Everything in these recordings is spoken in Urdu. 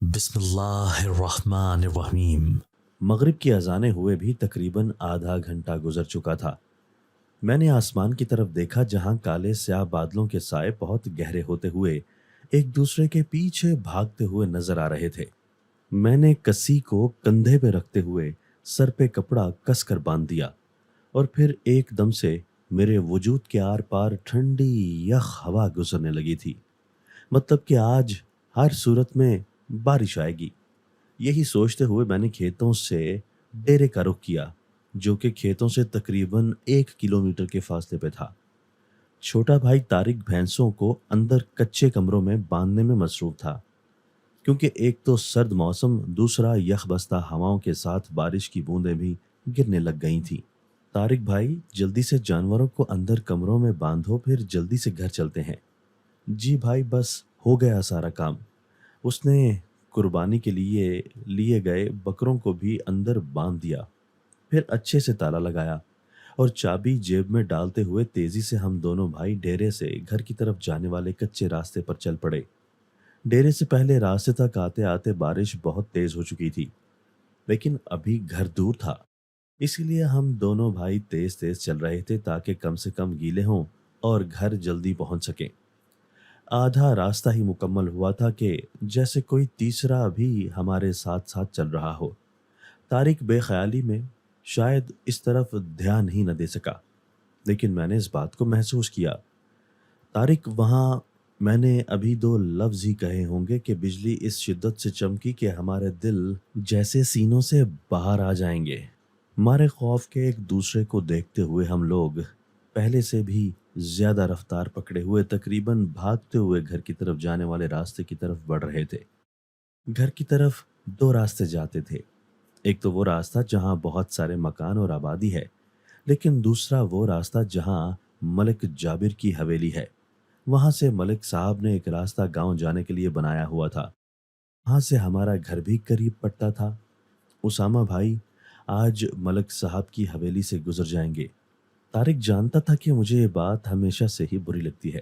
بسم اللہ الرحمن الرحیم۔ مغرب کی اذانیں ہوئے بھی تقریباً آدھا گھنٹہ گزر چکا تھا۔ میں نے آسمان کی طرف دیکھا جہاں کالے سیاہ بادلوں کے سائے بہت گہرے ہوتے ہوئے ایک دوسرے کے پیچھے بھاگتے ہوئے نظر آ رہے تھے۔ میں نے کسی کو کندھے پہ رکھتے ہوئے سر پہ کپڑا کس کر باندھ دیا اور پھر ایک دم سے میرے وجود کے آر پار ٹھنڈی یخ ہوا گزرنے لگی تھی۔ مطلب کہ آج ہر صورت میں بارش آئے گی۔ یہی سوچتے ہوئے میں نے کھیتوں سے ڈیرے کا رخ کیا، جو کہ کھیتوں سے تقریباً 1 کلومیٹر کے فاصلے پہ تھا۔ چھوٹا بھائی طارق بھینسوں کو اندر کچے کمروں میں باندھنے میں مصروف تھا، کیونکہ ایک تو سرد موسم، دوسرا یخ بستہ ہواؤں کے ساتھ بارش کی بوندیں بھی گرنے لگ گئی تھیں۔ طارق بھائی، جلدی سے جانوروں کو اندر کمروں میں باندھو، پھر جلدی سے گھر چلتے ہیں۔ جی بھائی، بس ہو گیا سارا کام۔ اس نے قربانی کے لیے لیے گئے بکروں کو بھی اندر باندھ دیا، پھر اچھے سے تالا لگایا اور چابی جیب میں ڈالتے ہوئے تیزی سے ہم دونوں بھائی ڈیرے سے گھر کی طرف جانے والے کچے راستے پر چل پڑے۔ ڈیرے سے پہلے راستے تک آتے آتے بارش بہت تیز ہو چکی تھی، لیکن ابھی گھر دور تھا، اسی لیے ہم دونوں بھائی تیز تیز چل رہے تھے تاکہ کم سے کم گیلے ہوں اور گھر جلدی پہنچ سکیں۔ آدھا راستہ ہی مکمل ہوا تھا کہ جیسے کوئی تیسرا بھی ہمارے ساتھ ساتھ چل رہا ہو۔ طارق بے خیالی میں شاید اس طرف دھیان ہی نہ دے سکا، لیکن میں نے اس بات کو محسوس کیا۔ طارق، وہاں میں نے ابھی 2 لفظ ہی کہے ہوں گے کہ بجلی اس شدت سے چمکی کہ ہمارے دل جیسے سینوں سے باہر آ جائیں گے۔ مارے خوف کے ایک دوسرے کو دیکھتے ہوئے ہم لوگ پہلے سے بھی زیادہ رفتار پکڑے ہوئے تقریباً بھاگتے ہوئے گھر کی طرف جانے والے راستے کی طرف بڑھ رہے تھے۔ گھر کی طرف 2 راستے جاتے تھے۔ ایک تو وہ راستہ جہاں بہت سارے مکان اور آبادی ہے، لیکن دوسرا وہ راستہ جہاں ملک جابر کی حویلی ہے۔ وہاں سے ملک صاحب نے ایک راستہ گاؤں جانے کے لیے بنایا ہوا تھا۔ وہاں سے ہمارا گھر بھی قریب پڑتا تھا۔ اسامہ بھائی آج ملک صاحب کی حویلی سے گزر جائیں گے۔ طارق جانتا تھا کہ مجھے یہ بات ہمیشہ سے ہی بری لگتی ہے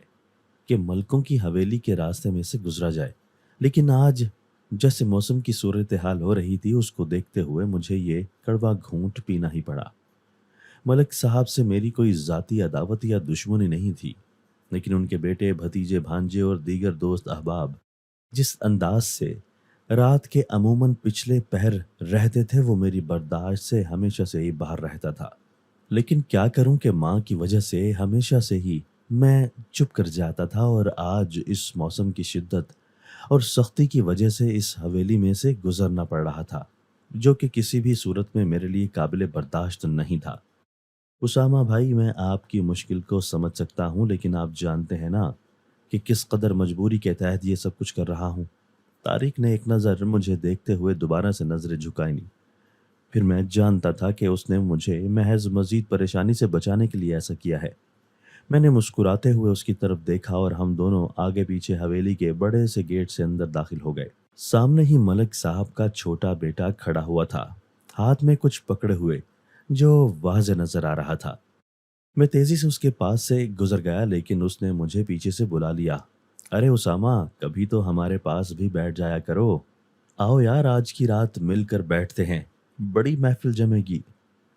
کہ ملکوں کی حویلی کے راستے میں سے گزرا جائے، لیکن آج جیسے موسم کی صورتحال ہو رہی تھی، اس کو دیکھتے ہوئے مجھے یہ کڑوا گھونٹ پینا ہی پڑا۔ ملک صاحب سے میری کوئی ذاتی عداوت یا دشمنی نہیں تھی، لیکن ان کے بیٹے، بھتیجے، بھانجے اور دیگر دوست احباب جس انداز سے رات کے عموماً پچھلے پہر رہتے تھے، وہ میری برداشت سے ہمیشہ سے ہی باہر رہتا تھا۔ لیکن کیا کروں کہ ماں کی وجہ سے ہمیشہ سے ہی میں چپ کر جاتا تھا، اور آج اس موسم کی شدت اور سختی کی وجہ سے اس حویلی میں سے گزرنا پڑ رہا تھا، جو کہ کسی بھی صورت میں میرے لیے قابل برداشت نہیں تھا۔ اسامہ بھائی، میں آپ کی مشکل کو سمجھ سکتا ہوں، لیکن آپ جانتے ہیں نا کہ کس قدر مجبوری کے تحت یہ سب کچھ کر رہا ہوں۔ طارق نے ایک نظر مجھے دیکھتے ہوئے دوبارہ سے نظریں جھکائیں۔ پھر میں جانتا تھا کہ اس نے مجھے محض مزید پریشانی سے بچانے کے لیے ایسا کیا ہے۔ میں نے مسکراتے ہوئے اس کی طرف دیکھا اور ہم دونوں آگے پیچھے حویلی کے بڑے سے گیٹ سے اندر داخل ہو گئے۔ سامنے ہی ملک صاحب کا چھوٹا بیٹا کھڑا ہوا تھا، ہاتھ میں کچھ پکڑے ہوئے، جو واضح نظر آ رہا تھا۔ میں تیزی سے اس کے پاس سے گزر گیا، لیکن اس نے مجھے پیچھے سے بلا لیا۔ ارے اسامہ، کبھی تو ہمارے پاس بھی بیٹھ جایا کرو۔ آؤ یار، آج کی رات مل کر بیٹھتے ہیں، بڑی محفل جمے گی،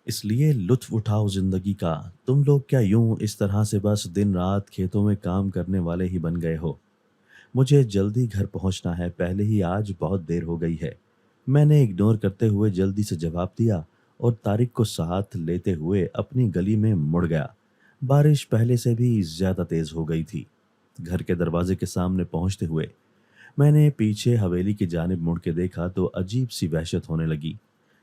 اس لیے لطف اٹھاؤ زندگی کا۔ تم لوگ کیا یوں اس طرح سے بس دن رات کھیتوں میں کام کرنے والے ہی بن گئے ہو؟ مجھے جلدی گھر پہنچنا ہے، پہلے ہی آج بہت دیر ہو گئی ہے۔ میں نے اگنور کرتے ہوئے جلدی سے جواب دیا اور طارق کو ساتھ لیتے ہوئے اپنی گلی میں مڑ گیا۔ بارش پہلے سے بھی زیادہ تیز ہو گئی تھی۔ گھر کے دروازے کے سامنے پہنچتے ہوئے میں نے پیچھے حویلی کی جانب مڑ کے دیکھا تو عجیب سی وحشت ہونے لگی،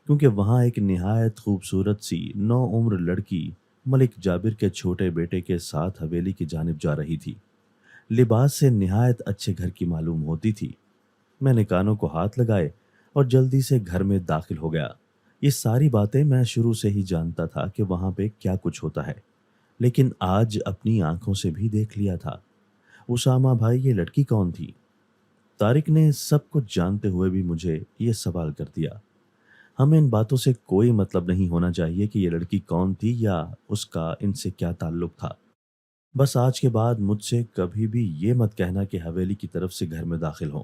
کیونکہ وہاں ایک نہایت خوبصورت سی 9 عمر لڑکی ملک جابر کے چھوٹے بیٹے کے ساتھ حویلی کی جانب جا رہی تھی۔ لباس سے نہایت اچھے گھر کی معلوم ہوتی تھی۔ میں نے کانوں کو ہاتھ لگائے اور جلدی سے گھر میں داخل ہو گیا۔ یہ ساری باتیں میں شروع سے ہی جانتا تھا کہ وہاں پہ کیا کچھ ہوتا ہے، لیکن آج اپنی آنکھوں سے بھی دیکھ لیا تھا۔ اسامہ بھائی، یہ لڑکی کون تھی؟ طارق نے سب کچھ جانتے ہوئے بھی مجھے یہ سوال کر دیا۔ ہمیں ان باتوں سے کوئی مطلب نہیں ہونا چاہیے کہ یہ لڑکی کون تھی یا اس کا ان سے کیا تعلق تھا۔ بس آج کے بعد مجھ سے کبھی بھی یہ مت کہنا کہ حویلی کی طرف سے گھر میں داخل ہوں۔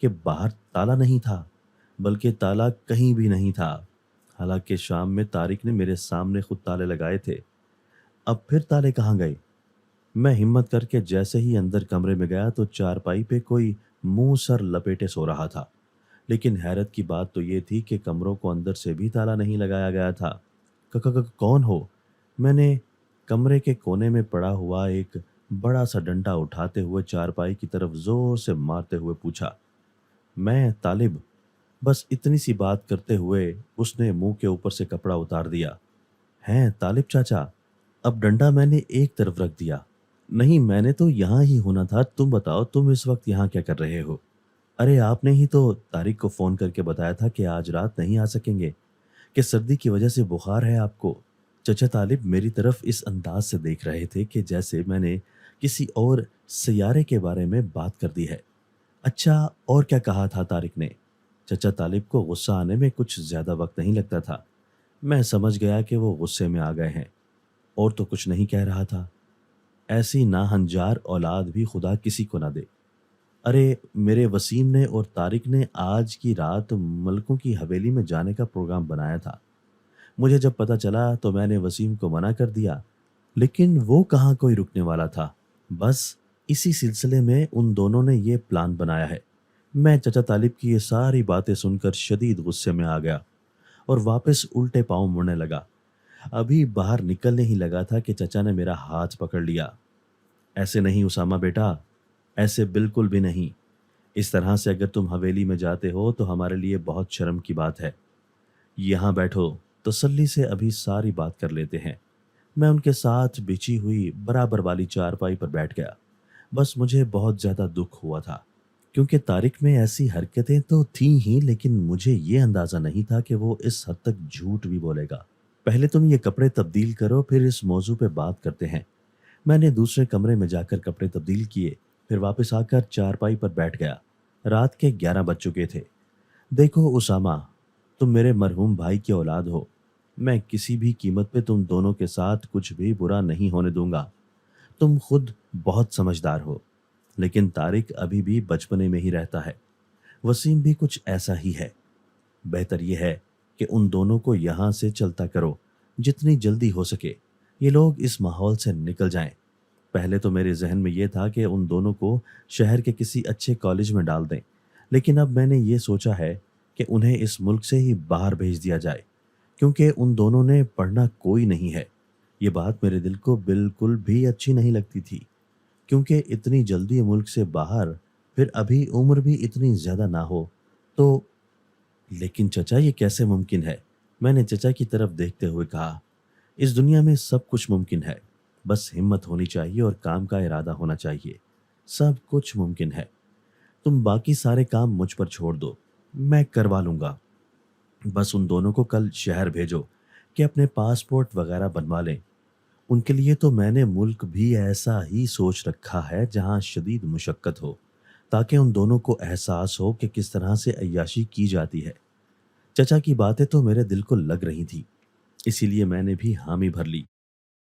کہ باہر تالا نہیں تھا، بلکہ تالا کہیں بھی نہیں تھا۔ حالانکہ شام میں طارق نے میرے سامنے خود تالے لگائے تھے۔ اب پھر تالے کہاں گئے؟ میں ہمت کر کے جیسے ہی اندر کمرے میں گیا تو چارپائی پہ کوئی منہ سر لپیٹے سو رہا تھا۔ لیکن حیرت کی بات تو یہ تھی کہ کمروں کو اندر سے بھی تالا نہیں لگایا گیا تھا۔ کون ہو؟ میں نے کمرے کے کونے میں پڑا ہوا ایک بڑا سا ڈنڈا اٹھاتے ہوئے چارپائی کی طرف زور سے مارتے ہوئے پوچھا۔ میں طالب۔ بس اتنی سی بات کرتے ہوئے اس نے منہ کے اوپر سے کپڑا اتار دیا۔ ہیں طالب چاچا؟ اب ڈنڈا میں نے ایک طرف رکھ دیا۔ نہیں، میں نے تو یہاں ہی ہونا تھا، تم بتاؤ تم اس وقت یہاں کیا کر رہے ہو؟ ارے آپ نے ہی تو طارق کو فون کر کے بتایا تھا کہ آج رات نہیں آ سکیں گے، کہ سردی کی وجہ سے بخار ہے آپ کو۔ چچا طالب میری طرف اس انداز سے دیکھ رہے تھے کہ جیسے میں نے کسی اور سیارے کے بارے میں بات کر دی ہے۔ اچھا، اور کیا کہا تھا طارق نے؟ چچا طالب کو غصہ آنے میں کچھ زیادہ وقت نہیں لگتا تھا۔ میں سمجھ گیا کہ وہ غصے میں آ گئے ہیں، اور تو کچھ نہیں کہہ رہا تھا۔ ایسی ناہنجار اولاد بھی خدا کسی کو نہ دے۔ ارے میرے وسیم نے اور طارق نے آج کی رات ملکوں کی حویلی میں جانے کا پروگرام بنایا تھا۔ مجھے جب پتہ چلا تو میں نے وسیم کو منع کر دیا، لیکن وہ کہاں کوئی رکنے والا تھا۔ بس اسی سلسلے میں ان دونوں نے یہ پلان بنایا ہے۔ میں چچا طالب کی یہ ساری باتیں سن کر شدید غصے میں آ گیا اور واپس الٹے پاؤں مڑنے لگا۔ ابھی باہر نکلنے ہی لگا تھا کہ چچا نے میرا ہاتھ پکڑ لیا۔ ایسے نہیں اسامہ بیٹا، ایسے بالکل بھی نہیں۔ اس طرح سے اگر تم حویلی میں جاتے ہو تو ہمارے لیے بہت شرم کی بات ہے۔ یہاں بیٹھو، تسلی سے ابھی ساری بات کر لیتے ہیں۔ میں ان کے ساتھ بچھی ہوئی برابر والی چارپائی پر بیٹھ گیا۔ بس مجھے بہت زیادہ دکھ ہوا تھا، کیونکہ طارق میں ایسی حرکتیں تو تھیں ہی، لیکن مجھے یہ اندازہ نہیں تھا کہ وہ اس حد تک جھوٹ بھی بولے گا۔ پہلے تم یہ کپڑے تبدیل کرو، پھر اس موضوع پہ بات کرتے ہیں۔ میں نے دوسرے کمرے میں جا کر کپڑے تبدیل کیے، پھر واپس آ کر چارپائی پر بیٹھ گیا۔ رات کے 11 بج چکے تھے۔ دیکھو اسامہ، تم میرے مرحوم بھائی کی اولاد ہو۔ میں کسی بھی قیمت پہ تم دونوں کے ساتھ کچھ بھی برا نہیں ہونے دوں گا۔ تم خود بہت سمجھدار ہو، لیکن طارق ابھی بھی بچپنے میں ہی رہتا ہے۔ وسیم بھی کچھ ایسا ہی ہے۔ بہتر یہ ہے کہ ان دونوں کو یہاں سے چلتا کرو، جتنی جلدی ہو سکے۔ یہ لوگ اس ماحول سے نکل جائیں۔ پہلے تو میرے ذہن میں یہ تھا کہ ان دونوں کو شہر کے کسی اچھے کالج میں ڈال دیں، لیکن اب میں نے یہ سوچا ہے کہ انہیں اس ملک سے ہی باہر بھیج دیا جائے، کیونکہ ان دونوں نے پڑھنا کوئی نہیں ہے۔ یہ بات میرے دل کو بالکل بھی اچھی نہیں لگتی تھی، کیونکہ اتنی جلدی ملک سے باہر، پھر ابھی عمر بھی اتنی زیادہ نہ ہو تو۔ لیکن چچا یہ کیسے ممکن ہے؟ میں نے چچا کی طرف دیکھتے ہوئے کہا۔ اس دنیا میں سب کچھ ممکن ہے، بس ہمت ہونی چاہیے اور کام کا ارادہ ہونا چاہیے۔ سب کچھ ممکن ہے۔ تم باقی سارے کام مجھ پر چھوڑ دو، میں کروا لوں گا۔ بس ان دونوں کو کل شہر بھیجو کہ اپنے پاسپورٹ وغیرہ بنوا لیں۔ ان کے لیے تو میں نے ملک بھی ایسا ہی سوچ رکھا ہے جہاں شدید مشقت ہو، تاکہ ان دونوں کو احساس ہو کہ کس طرح سے عیاشی کی جاتی ہے۔ چچا کی باتیں تو میرے دل کو لگ رہی تھی، اسی لیے میں نے بھی حامی بھر لی۔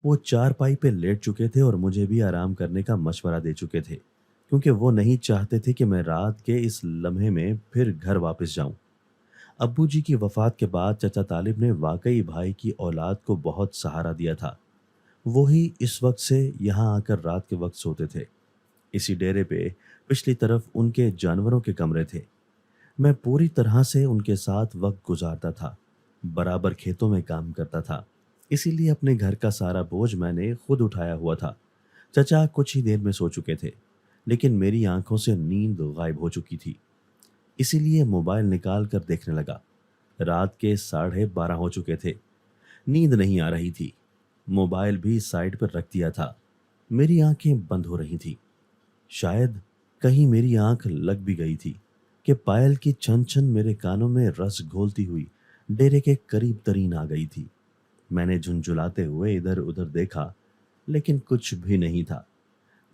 وہ چارپائی پہ لیٹ چکے تھے اور مجھے بھی آرام کرنے کا مشورہ دے چکے تھے، کیونکہ وہ نہیں چاہتے تھے کہ میں رات کے اس لمحے میں پھر گھر واپس جاؤں۔ ابو جی کی وفات کے بعد چچا طالب نے واقعی بھائی کی اولاد کو بہت سہارا دیا تھا۔ وہی اس وقت سے یہاں آ کر رات کے وقت سوتے تھے۔ اسی ڈیرے پہ پچھلی طرف ان کے جانوروں کے کمرے تھے۔ میں پوری طرح سے ان کے ساتھ وقت گزارتا تھا، برابر کھیتوں میں کام کرتا تھا، اسی لیے اپنے گھر کا سارا بوجھ میں نے خود اٹھایا ہوا تھا۔ چچا کچھ ہی دیر میں سو چکے تھے، لیکن میری آنکھوں سے نیند غائب ہو چکی تھی، اسی لیے موبائل نکال کر دیکھنے لگا۔ رات کے 12:30 ہو چکے تھے۔ نیند نہیں آ رہی تھی۔ موبائل بھی سائڈ پر رکھ دیا تھا۔ میری آنکھیں بند ہو رہی تھی۔ شاید کہیں میری آنکھ لگ بھی گئی تھی کہ پائل کی چھن چھن میرے کانوں میں رس گھولتی ہوئی ڈیرے کے قریب ترین آ گئی تھی۔ میں نے جھنجھلاتے ہوئے ادھر ادھر دیکھا، لیکن کچھ بھی نہیں تھا۔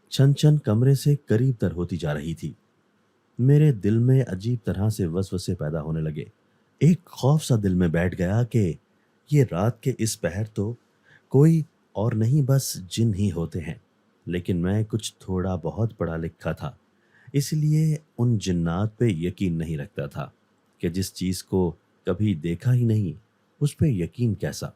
چھن چھن کمرے سے قریب تر ہوتی جا رہی تھی۔ میرے دل میں عجیب طرح سے وسوسے پیدا ہونے لگے۔ ایک خوف سا دل میں بیٹھ گیا کہ یہ رات کے اس پہر تو کوئی اور نہیں، بس جن ہی ہوتے ہیں۔ لیکن میں کچھ تھوڑا بہت پڑھا لکھا تھا، اس لیے ان جنات پہ یقین نہیں رکھتا تھا کہ جس چیز کو کبھی دیکھا ہی نہیں اس پہ یقین کیسا۔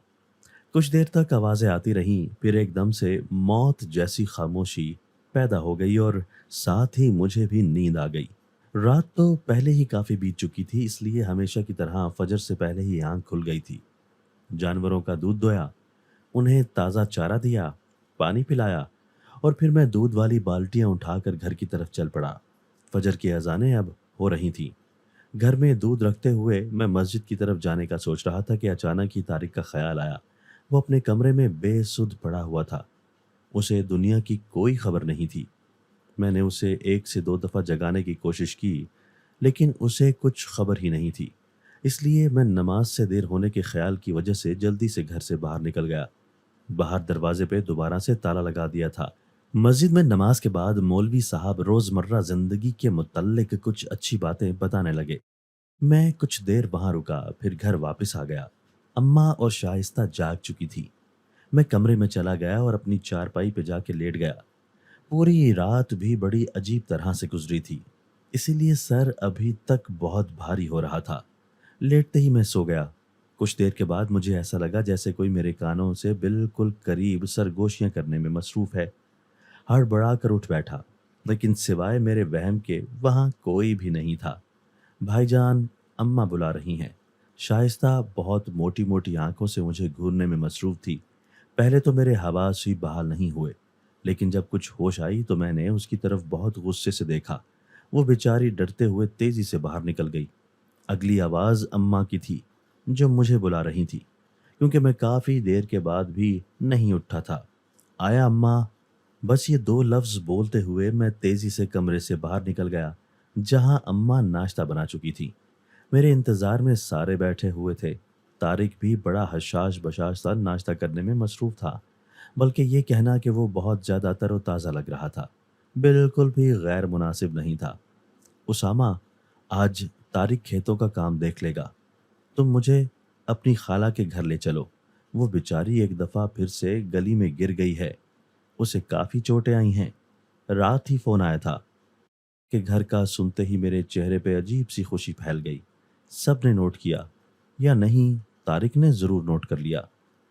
کچھ دیر تک آوازیں آتی رہیں، پھر ایک دم سے موت جیسی خاموشی پیدا ہو گئی اور ساتھ ہی مجھے بھی نیند آ گئی۔ رات تو پہلے ہی کافی بیت چکی تھی، اس لیے ہمیشہ کی طرح فجر سے پہلے ہی آنکھ کھل گئی تھی۔ جانوروں کا دودھ دویا، انہیں تازہ چارہ دیا، پانی پلایا، اور پھر میں دودھ والی بالٹیاں اٹھا کر گھر کی طرف چل پڑا۔ فجر کی اذانیں اب ہو رہی تھیں۔ گھر میں دودھ رکھتے ہوئے میں مسجد کی طرف جانے کا سوچ رہا تھا کہ اچانک ہی طارق کا خیال آیا۔ وہ اپنے کمرے میں بے سدھ پڑا ہوا تھا۔ اسے دنیا کی کوئی خبر نہیں تھی۔ میں نے اسے 1 سے 2 دفعہ جگانے کی کوشش کی، لیکن اسے کچھ خبر ہی نہیں تھی۔ اس لیے میں نماز سے دیر ہونے کے خیال کی وجہ سے جلدی سے گھر سے باہر نکل گیا۔ باہر دروازے پہ دوبارہ سے تالا لگا دیا تھا۔ مسجد میں نماز کے بعد مولوی صاحب روزمرہ زندگی کے متعلق کچھ اچھی باتیں بتانے لگے۔ میں کچھ دیر وہاں رکا، پھر گھر واپس آ گیا۔ اماں اور شائستہ جاگ چکی تھی۔ میں کمرے میں چلا گیا اور اپنی چارپائی پہ جا کے لیٹ گیا۔ پوری رات بھی بڑی عجیب طرح سے گزری تھی، اسی لیے سر ابھی تک بہت بھاری ہو رہا تھا۔ لیٹتے ہی میں سو گیا۔ کچھ دیر کے بعد مجھے ایسا لگا جیسے کوئی میرے کانوں سے بالکل قریب سرگوشیاں کرنے میں مصروف ہے۔ ہڑبڑا کر اٹھ بیٹھا، لیکن سوائے میرے وہم کے وہاں کوئی بھی نہیں تھا۔ بھائی جان، اماں بلا رہی ہیں۔ شائستہ بہت موٹی موٹی آنکھوں سے مجھے گھورنے میں مصروف تھی۔ پہلے تو میرے حواس ہی بحال نہیں ہوئے، لیکن جب کچھ ہوش آئی تو میں نے اس کی طرف بہت غصے سے دیکھا۔ وہ بیچاری ڈرتے ہوئے تیزی سے باہر نکل گئی۔ اگلی آواز اماں کی تھی جو مجھے بلا رہی تھی، کیونکہ میں کافی دیر کے بعد بھی نہیں اٹھا تھا۔ آیا اماں، بس یہ 2 لفظ بولتے ہوئے میں تیزی سے کمرے سے باہر نکل گیا، جہاں اماں ناشتہ بنا چکی تھی۔ میرے انتظار میں سارے بیٹھے ہوئے تھے۔ طارق بھی بڑا حشاش بشاش سا ناشتہ کرنے میں مصروف تھا، بلکہ یہ کہنا کہ وہ بہت زیادہ تر و تازہ لگ رہا تھا بالکل بھی غیر مناسب نہیں تھا۔ اسامہ، آج طارق کھیتوں کا کام دیکھ لے گا، تم مجھے اپنی خالہ کے گھر لے چلو۔ وہ بیچاری ایک دفعہ پھر سے گلی میں گر گئی ہے، اسے کافی چوٹیں آئی ہیں۔ رات ہی فون آیا تھا کہ گھر کا سنتے ہی میرے چہرے پہ عجیب سی خوشی پھیل گئی۔ سب نے نوٹ کیا یا نہیں، طارق نے ضرور نوٹ کر لیا۔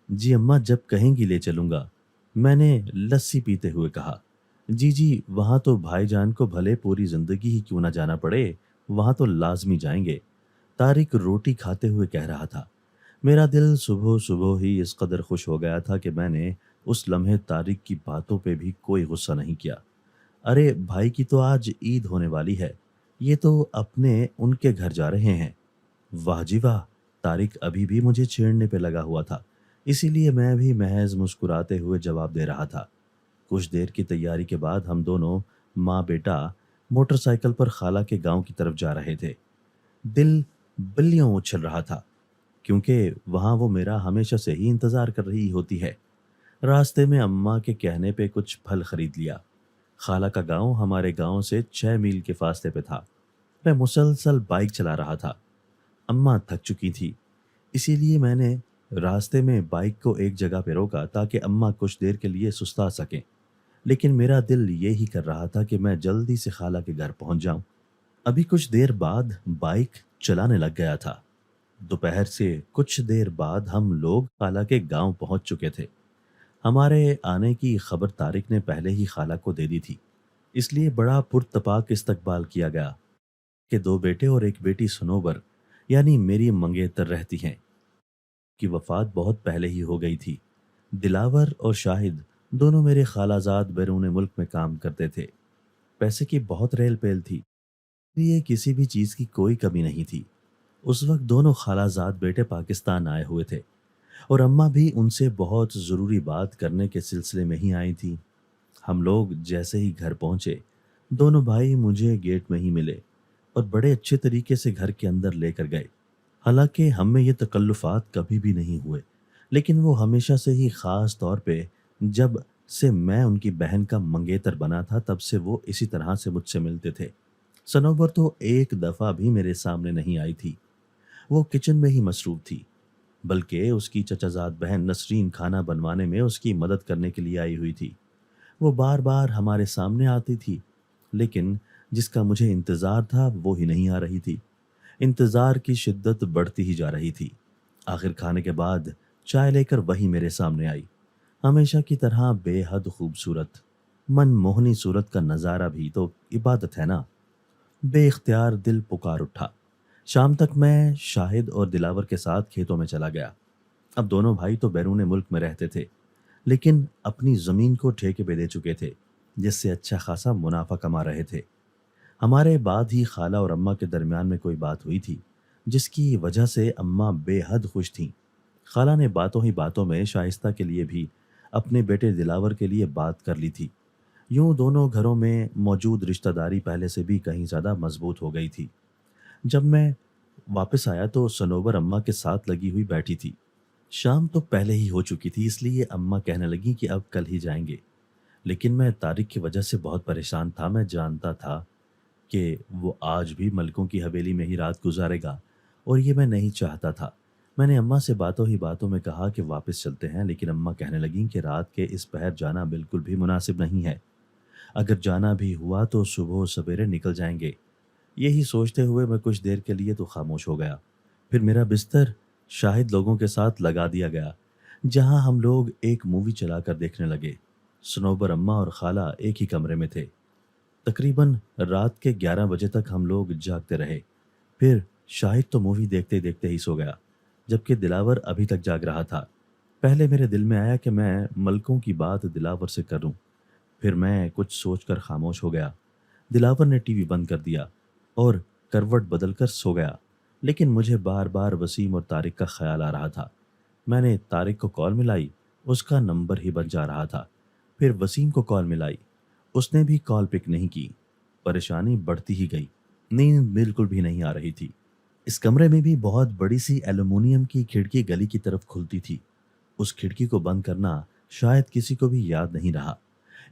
جی اماں، جب کہیں گی لے چلوں گا، میں نے لسی پیتے ہوئے کہا۔ جی جی، وہاں تو بھائی جان کو بھلے پوری زندگی ہی کیوں نہ جانا پڑے، وہاں تو لازمی جائیں گے، طارق روٹی کھاتے ہوئے کہہ رہا تھا۔ میرا دل صبح صبح ہی اس قدر خوش ہو گیا تھا کہ میں نے اس لمحے طارق کی باتوں پہ بھی کوئی غصہ نہیں کیا۔ ارے بھائی کی تو آج عید ہونے والی ہے، یہ تو اپنے ان کے گھر جا رہے ہیں۔ واہ جی واہ، طارق ابھی بھی مجھے چھیڑنے پہ لگا ہوا تھا، اسی لیے میں بھی محض مسکراتے ہوئے جواب دے رہا تھا۔ کچھ دیر کی تیاری کے بعد ہم دونوں ماں بیٹا موٹر سائیکل پر خالہ کے گاؤں کی طرف جا رہے تھے۔ دل بلیوں اچھل رہا تھا، کیونکہ وہاں وہ میرا ہمیشہ سے ہی انتظار کر رہی ہوتی ہے۔ راستے میں اماں کے کہنے پہ کچھ پھل خرید لیا۔ خالہ کا گاؤں ہمارے گاؤں سے 6 میل کے فاصلے پہ تھا۔ میں مسلسل بائک چلا رہا تھا۔ اماں تھک چکی تھی، اسی لیے میں نے راستے میں بائک کو ایک جگہ پہ روکا تاکہ اماں کچھ دیر کے لیے سستا سکیں، لیکن میرا دل یہی کر رہا تھا کہ میں جلدی سے خالہ کے گھر پہنچ جاؤں۔ ابھی کچھ دیر بعد بائک چلانے لگ گیا تھا۔ دوپہر سے کچھ دیر بعد ہم لوگ خالہ کے گاؤں پہنچ چکے تھے۔ ہمارے آنے کی خبر طارق نے پہلے ہی خالہ کو دے دی تھی، اس لیے بڑا پرتپاک استقبال کیا گیا کہ 2 بیٹے اور ایک بیٹی سنوبر یعنی میری منگیتر رہتی ہیں، کی وفات بہت پہلے ہی ہو گئی تھی۔ دلاور اور شاہد دونوں میرے خالہ زاد بیرون ملک میں کام کرتے تھے۔ پیسے کی بہت ریل پیل تھی، اس لیے کسی بھی چیز کی کوئی کمی نہیں تھی۔ اس وقت دونوں خالہ زاد بیٹے پاکستان آئے ہوئے تھے اور اماں بھی ان سے بہت ضروری بات کرنے کے سلسلے میں ہی آئی تھیں۔ ہم لوگ جیسے ہی گھر پہنچے، دونوں بھائی مجھے گیٹ میں ہی ملے اور بڑے اچھے طریقے سے گھر کے اندر لے کر گئے۔ حالانکہ ہم میں یہ تکلفات کبھی بھی نہیں ہوئے، لیکن وہ ہمیشہ سے ہی، خاص طور پہ جب سے میں ان کی بہن کا منگیتر بنا تھا، تب سے وہ اسی طرح سے مجھ سے ملتے تھے۔ سنوبر تو ایک دفعہ بھی میرے سامنے نہیں آئی تھی، وہ کچن میں ہی مصروف تھی، بلکہ اس کی چچا زاد بہن نسرین کھانا بنوانے میں اس کی مدد کرنے کے لیے آئی ہوئی تھی۔ وہ بار بار ہمارے سامنے آتی تھی، لیکن جس کا مجھے انتظار تھا وہ ہی نہیں آ رہی تھی۔ انتظار کی شدت بڑھتی ہی جا رہی تھی۔ آخر کھانے کے بعد چائے لے کر وہی میرے سامنے آئی، ہمیشہ کی طرح بے حد خوبصورت۔ من موہنی صورت کا نظارہ بھی تو عبادت ہے نا۔ بے اختیار دل پکار اٹھا۔ شام تک میں شاہد اور دلاور کے ساتھ کھیتوں میں چلا گیا۔ اب دونوں بھائی تو بیرون ملک میں رہتے تھے، لیکن اپنی زمین کو ٹھیکے پہ دے چکے تھے، جس سے اچھا خاصا منافع کما رہے تھے۔ ہمارے بعد ہی خالہ اور اماں کے درمیان میں کوئی بات ہوئی تھی، جس کی وجہ سے اماں بے حد خوش تھیں۔ خالہ نے باتوں ہی باتوں میں شائستہ کے لیے بھی اپنے بیٹے دلاور کے لیے بات کر لی تھی۔ یوں دونوں گھروں میں موجود رشتہ داری پہلے سے بھی کہیں زیادہ مضبوط ہو گئی تھی۔ جب میں واپس آیا تو سنوبر اماں کے ساتھ لگی ہوئی بیٹھی تھی۔ شام تو پہلے ہی ہو چکی تھی، اس لیے اماں کہنے لگیں کہ اب کل ہی جائیں گے، لیکن میں طارق کی وجہ سے بہت پریشان تھا۔ میں جانتا تھا کہ وہ آج بھی ملکوں کی حویلی میں ہی رات گزارے گا، اور یہ میں نہیں چاہتا تھا۔ میں نے اماں سے باتوں ہی باتوں میں کہا کہ واپس چلتے ہیں، لیکن اماں کہنے لگیں کہ رات کے اس پہر جانا بالکل بھی مناسب نہیں ہے۔ اگر جانا بھی ہوا تو صبح سویرے نکل جائیں گے۔ یہی سوچتے ہوئے میں کچھ دیر کے لیے تو خاموش ہو گیا۔ پھر میرا بستر شاہد لوگوں کے ساتھ لگا دیا گیا، جہاں ہم لوگ ایک مووی چلا کر دیکھنے لگے۔ سنوبر اماں اور خالہ ایک ہی کمرے میں تھے۔ تقریباً رات کے 11 بجے تک ہم لوگ جاگتے رہے۔ پھر شاہد تو مووی دیکھتے دیکھتے ہی سو گیا، جبکہ دلاور ابھی تک جاگ رہا تھا۔ پہلے میرے دل میں آیا کہ میں ملکوں کی بات دلاور سے کروں، پھر میں کچھ سوچ کر خاموش ہو گیا۔ دلاور نے ٹی وی بند کر دیا اور کروٹ بدل کر سو گیا، لیکن مجھے بار بار وسیم اور طارق کا خیال آ رہا تھا۔ میں نے طارق کو کال ملائی، اس کا نمبر ہی بن جا رہا تھا۔ پھر وسیم کو کال ملائی، اس نے بھی کال پک نہیں کی۔ پریشانی بڑھتی ہی گئی، نیند بالکل بھی نہیں آ رہی تھی۔ اس کمرے میں بھی بہت بڑی سی ایلومینیم کی کھڑکی گلی کی طرف کھلتی تھی۔ اس کھڑکی کو بند کرنا شاید کسی کو بھی یاد نہیں رہا،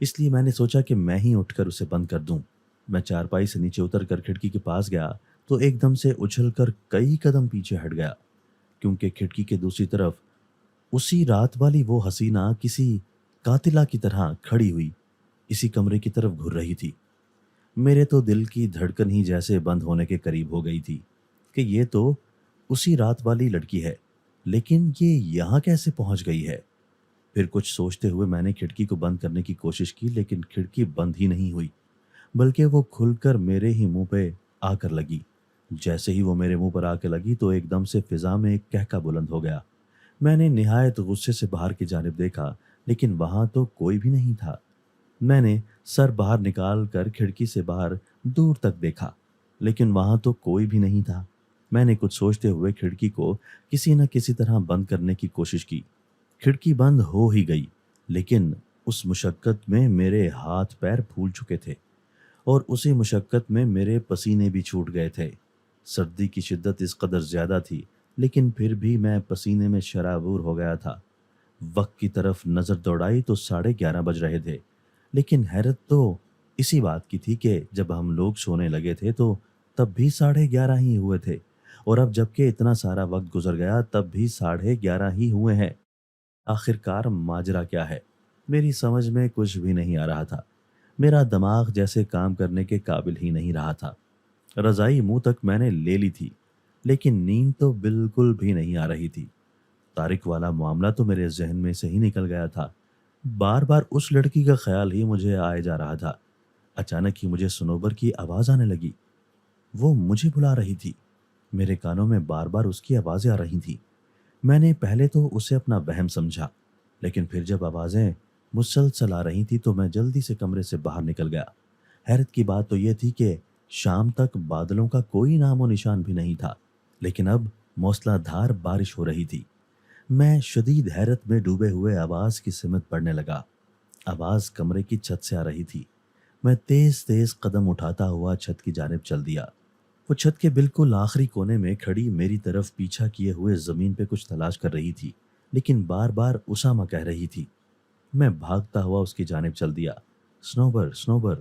اس لیے میں نے سوچا کہ میں ہی اٹھ کر اسے بند کر دوں۔ میں چارپائی سے نیچے اتر کر کھڑکی کے پاس گیا تو ایک دم سے اچھل کر کئی قدم پیچھے ہٹ گیا، کیونکہ کھڑکی کے دوسری طرف اسی رات والی وہ حسینہ کسی قاتلہ کی طرح کھڑی ہوئی اسی کمرے کی طرف گھر رہی تھی۔ میرے تو دل کی دھڑکن ہی جیسے بند ہونے کے قریب ہو گئی تھی کہ یہ تو اسی رات والی لڑکی ہے، لیکن یہ یہاں کیسے پہنچ گئی ہے؟ پھر کچھ سوچتے ہوئے میں نے کھڑکی کو بند کرنے کی کوشش کی، لیکن کھڑکی بند ہی نہیں ہوئی، بلکہ وہ کھل کر میرے ہی منہ پہ آ کر لگی۔ جیسے ہی وہ میرے منہ پر آ کے لگی تو ایک دم سے فضا میں ایک کہکا بلند ہو گیا۔ میں نے نہایت غصے سے باہر کی جانب دیکھا، لیکن وہاں تو کوئی بھی نہیں تھا۔ میں نے سر باہر نکال کر کھڑکی سے باہر دور تک دیکھا، لیکن وہاں تو کوئی بھی نہیں تھا۔ میں نے کچھ سوچتے ہوئے کھڑکی کو کسی نہ کسی طرح بند کرنے کی کوشش کی۔ کھڑکی بند ہو ہی گئی، لیکن اس مشقت میں میرے ہاتھ پیر پھول چکے تھے، اور اسی مشقت میں میرے پسینے بھی چھوٹ گئے تھے۔ سردی کی شدت اس قدر زیادہ تھی، لیکن پھر بھی میں پسینے میں شرابور ہو گیا تھا۔ وقت کی طرف نظر دوڑائی تو 11:30 بج رہے تھے، لیکن حیرت تو اسی بات کی تھی کہ جب ہم لوگ سونے لگے تھے تو تب بھی 11:30 ہی ہوئے تھے، اور اب جبکہ اتنا سارا وقت گزر گیا تب بھی 11:30 ہی ہوئے ہیں۔ آخر کار ماجرا کیا ہے؟ میری سمجھ میں کچھ بھی نہیں آ رہا تھا۔ میرا دماغ جیسے کام کرنے کے قابل ہی نہیں رہا تھا۔ رضائی منہ تک میں نے لے لی تھی، لیکن نیند تو بالکل بھی نہیں آ رہی تھی۔ طارق والا معاملہ تو میرے ذہن میں سے ہی نکل گیا تھا۔ بار بار اس لڑکی کا خیال ہی مجھے آئے جا رہا تھا۔ اچانک ہی مجھے سنوبر کی آواز آنے لگی۔ وہ مجھے بلا رہی تھی۔ میرے کانوں میں بار بار اس کی آوازیں آ رہی تھیں۔ میں نے پہلے تو اسے اپنا وہم سمجھا، لیکن پھر جب آوازیں مسلسل آ رہی تھیں تو میں جلدی سے کمرے سے باہر نکل گیا۔ حیرت کی بات تو یہ تھی کہ شام تک بادلوں کا کوئی نام و نشان بھی نہیں تھا، لیکن اب موسلا دھار بارش ہو رہی تھی۔ میں شدید حیرت میں ڈوبے ہوئے آواز کی سمت پڑنے لگا۔ آواز کمرے کی چھت سے آ رہی تھی۔ میں تیز تیز قدم اٹھاتا ہوا چھت کی جانب چل دیا۔ وہ چھت کے بالکل آخری کونے میں کھڑی میری طرف پیچھا کیے ہوئے زمین پہ کچھ تلاش کر رہی تھی، لیکن بار بار اسامہ کہہ رہی تھی۔ میں بھاگتا ہوا اس کی جانب چل دیا۔ سنوبر، سنوبر،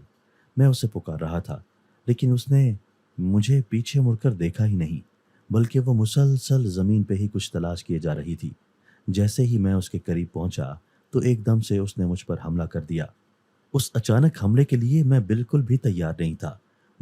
میں اسے پکار رہا تھا، لیکن اس نے مجھے پیچھے مڑ کر دیکھا ہی نہیں، بلکہ وہ مسلسل زمین پہ ہی کچھ تلاش کیے جا رہی تھی۔ جیسے ہی میں اس کے قریب پہنچا تو ایک دم سے اس نے مجھ پر حملہ کر دیا۔ اس اچانک حملے کے لیے میں بالکل بھی تیار نہیں تھا۔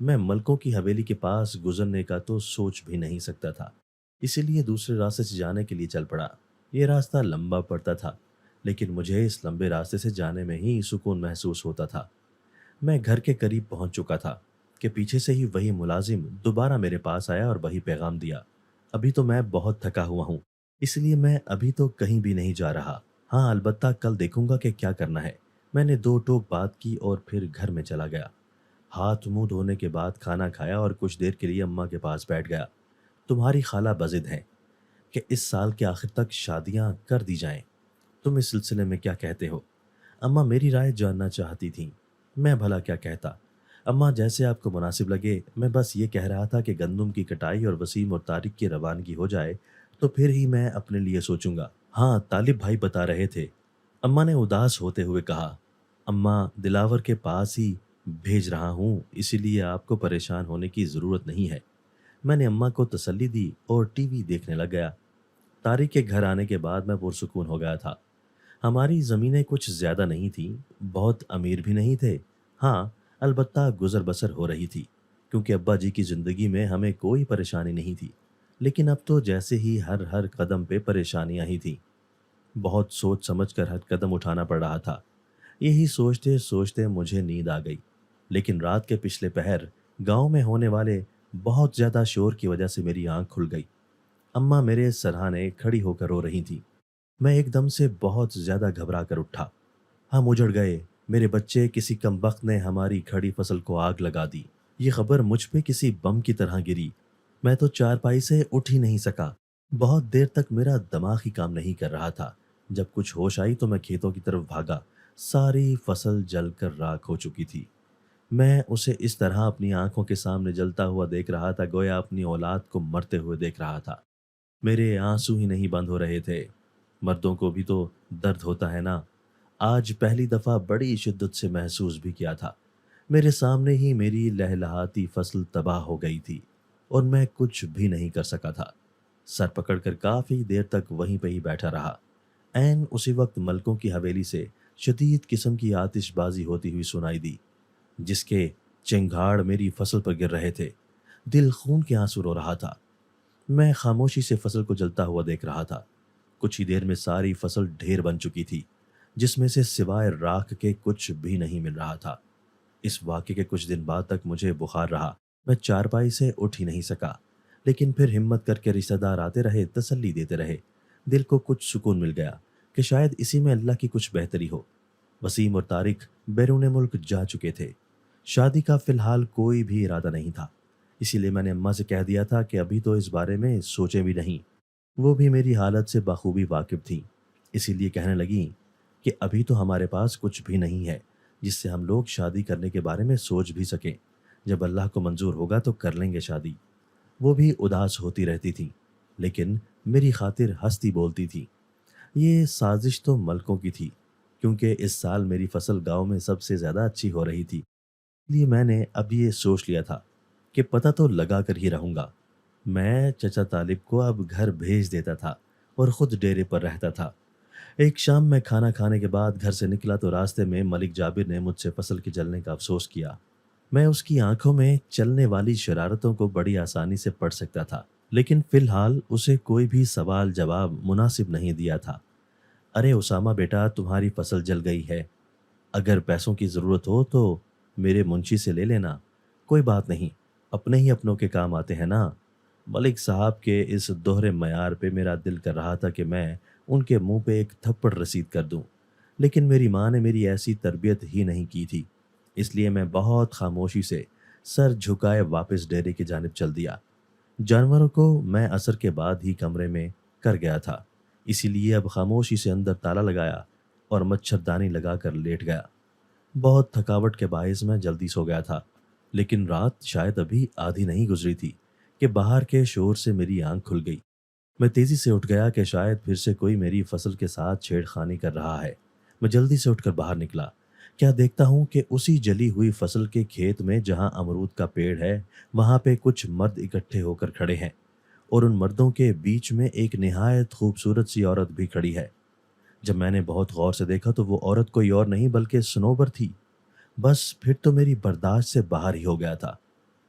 میں ملکوں کی حویلی کے پاس گزرنے کا تو سوچ بھی نہیں سکتا تھا، اسی لیے دوسرے راستے سے جانے کے لیے چل پڑا۔ یہ راستہ لمبا پڑتا تھا، لیکن مجھے اس لمبے راستے سے جانے میں ہی سکون محسوس ہوتا تھا۔ میں گھر کے قریب پہنچ چکا تھا کہ پیچھے سے ہی وہی ملازم دوبارہ میرے پاس آیا اور وہی پیغام دیا: ابھی تو میں بہت تھکا ہوا ہوں، اس لیے میں ابھی تو کہیں بھی نہیں جا رہا۔ ہاں، البتہ کل دیکھوں گا کہ کیا کرنا ہے۔ میں نے دو ٹوک بات کی اور پھر گھر میں چلا گیا۔ ہاتھ منہ دھونے کے بعد کھانا کھایا اور کچھ دیر کے لیے اماں کے پاس بیٹھ گیا۔ تمہاری خالہ بضد ہیں کہ اس سال کے آخر تک شادیاں کر دی جائیں۔ تم اس سلسلے میں کیا کہتے ہو؟ اماں میری رائے جاننا چاہتی تھیں۔ میں بھلا کیا کہتا؟ اماں جیسے آپ کو مناسب لگے، میں بس یہ کہہ رہا تھا کہ گندم کی کٹائی اور وسیم اور طارق کی روانگی ہو جائے تو پھر ہی میں اپنے لیے سوچوں گا۔ ہاں، طالب بھائی بتا رہے تھے، اماں نے اداس ہوتے ہوئے کہا۔ اماں، دلاور کے پاس ہی بھیج رہا ہوں، اسی لیے آپ کو پریشان ہونے کی ضرورت نہیں ہے۔ میں نے اماں کو تسلی دی اور ٹی وی دیکھنے لگ گیا۔ طارق کے گھر آنے کے بعد میں پرسکون ہو گیا تھا۔ ہماری زمینیں کچھ زیادہ نہیں تھیں، بہت امیر بھی نہیں تھے۔ ہاں، البتہ گزر بسر ہو رہی تھی، کیونکہ ابا جی کی زندگی میں ہمیں کوئی پریشانی نہیں تھی۔ لیکن اب تو جیسے ہی ہر قدم پہ پریشانیاں ہی تھیں۔ بہت سوچ سمجھ کر ہر قدم اٹھانا پڑ رہا تھا۔ یہی سوچتے سوچتے مجھے نیند آ گئی، لیکن رات کے پچھلے پہر گاؤں میں ہونے والے بہت زیادہ شور کی وجہ سے میری آنکھ کھل گئی۔ اماں میرے سرہانے کھڑی ہو کر رو رہی تھیں۔ میں ایک دم سے بہت زیادہ گھبرا کر اٹھا۔ ہم اجڑ گئے، میرے بچے، کسی کمبخت نے ہماری کھڑی فصل کو آگ لگا دی۔ یہ خبر مجھ پہ کسی بم کی طرح گری۔ میں تو چارپائی سے اٹھ ہی نہیں سکا۔ بہت دیر تک میرا دماغ ہی کام نہیں کر رہا تھا۔ جب کچھ ہوش آئی تو میں کھیتوں کی طرف بھاگا۔ ساری فصل جل کر راکھ ہو چکی تھی۔ میں اسے اس طرح اپنی آنکھوں کے سامنے جلتا ہوا دیکھ رہا تھا گویا اپنی اولاد کو مرتے ہوئے دیکھ رہا تھا۔ میرے آنسو ہی نہیں بند ہو رہے تھے۔ مردوں کو بھی تو درد ہوتا ہے نا۔ آج پہلی دفعہ بڑی شدت سے محسوس بھی کیا تھا۔ میرے سامنے ہی میری لہلہاتی فصل تباہ ہو گئی تھی اور میں کچھ بھی نہیں کر سکا تھا۔ سر پکڑ کر کافی دیر تک وہیں پہ ہی بیٹھا رہا۔ عین اسی وقت ملکوں کی حویلی سے شدید قسم کی آتش بازی ہوتی ہوئی سنائی دی، جس کے چنگھاڑ میری فصل پر گر رہے تھے۔ دل خون کے آنسو رو رہا تھا۔ میں خاموشی سے فصل کو جلتا ہوا دیکھ رہا تھا۔ کچھ ہی دیر میں ساری فصل ڈھیر بن چکی تھی، جس میں سے سوائے راکھ کے کچھ بھی نہیں مل رہا تھا۔ اس واقعے کے کچھ دن بعد تک مجھے بخار رہا۔ میں چارپائی سے اٹھ ہی نہیں سکا، لیکن پھر ہمت کر کے رشتہ دار آتے رہے، تسلی دیتے رہے۔ دل کو کچھ سکون مل گیا کہ شاید اسی میں اللہ کی کچھ بہتری ہو۔ وسیم اور طارق بیرون ملک جا چکے تھے۔ شادی کا فی الحال کوئی بھی ارادہ نہیں تھا، اسی لیے میں نے اماں سے کہہ دیا تھا کہ ابھی تو اس بارے میں سوچے بھی نہیں۔ وہ بھی میری حالت سے بخوبی واقف تھیں، اسی لیے کہنے لگیں کہ ابھی تو ہمارے پاس کچھ بھی نہیں ہے جس سے ہم لوگ شادی کرنے کے بارے میں سوچ بھی سکیں۔ جب اللہ کو منظور ہوگا تو کر لیں گے شادی۔ وہ بھی اداس ہوتی رہتی تھیں، لیکن میری خاطر ہنستی بولتی تھی۔ یہ سازش تو ملکوں کی تھی، کیونکہ اس سال میری فصل گاؤں میں سب سے زیادہ اچھی ہو رہی تھی۔ اس لیے میں نے اب یہ سوچ لیا تھا کہ پتہ تو لگا کر ہی رہوں گا۔ میں چچا طالب کو اب گھر بھیج دیتا تھا اور خود ڈیرے پر رہتا تھا۔ ایک شام میں کھانا کھانے کے بعد گھر سے نکلا تو راستے میں ملک جابر نے مجھ سے فصل کے جلنے کا افسوس کیا۔ میں اس کی آنکھوں میں چلنے والی شرارتوں کو بڑی آسانی سے پڑھ سکتا تھا، لیکن فی الحال اسے کوئی بھی سوال جواب مناسب نہیں دیا تھا۔ ارے اسامہ بیٹا، تمہاری فصل جل گئی ہے، اگر پیسوں کی ضرورت ہو تو میرے منشی سے لے لینا، کوئی بات نہیں، اپنے ہی اپنوں کے کام آتے ہیں نا۔ ملک صاحب کے اس دوہرے معیار پہ میرا دل کر رہا تھا کہ میں ان کے منہ پہ ایک تھپڑ رسید کر دوں، لیکن میری ماں نے میری ایسی تربیت ہی نہیں کی تھی، اس لیے میں بہت خاموشی سے سر جھکائے واپس ڈیرے کی جانب چل دیا۔ جانوروں کو میں عصر کے بعد ہی کمرے میں کر گیا تھا، اسی لیے اب خاموشی سے اندر تالا لگایا اور مچھردانی لگا کر لیٹ گیا۔ بہت تھکاوٹ کے باعث میں جلدی سو گیا تھا، لیکن رات شاید ابھی آدھی نہیں گزری تھی کہ باہر کے شور سے میری آنکھ کھل گئی۔ میں تیزی سے اٹھ گیا کہ شاید پھر سے کوئی میری فصل کے ساتھ چھیڑ خانی کر رہا ہے۔ میں جلدی سے اٹھ کر باہر نکلا۔ کیا دیکھتا ہوں کہ اسی جلی ہوئی فصل کے کھیت میں جہاں امرود کا پیڑ ہے، وہاں پہ کچھ مرد اکٹھے ہو کر کھڑے ہیں، اور ان مردوں کے بیچ میں ایک نہایت خوبصورت سی عورت بھی کھڑی ہے۔ جب میں نے بہت غور سے دیکھا تو وہ عورت کوئی اور نہیں بلکہ صنوبر تھی۔ بس پھر تو میری برداشت سے باہر ہی ہو گیا تھا۔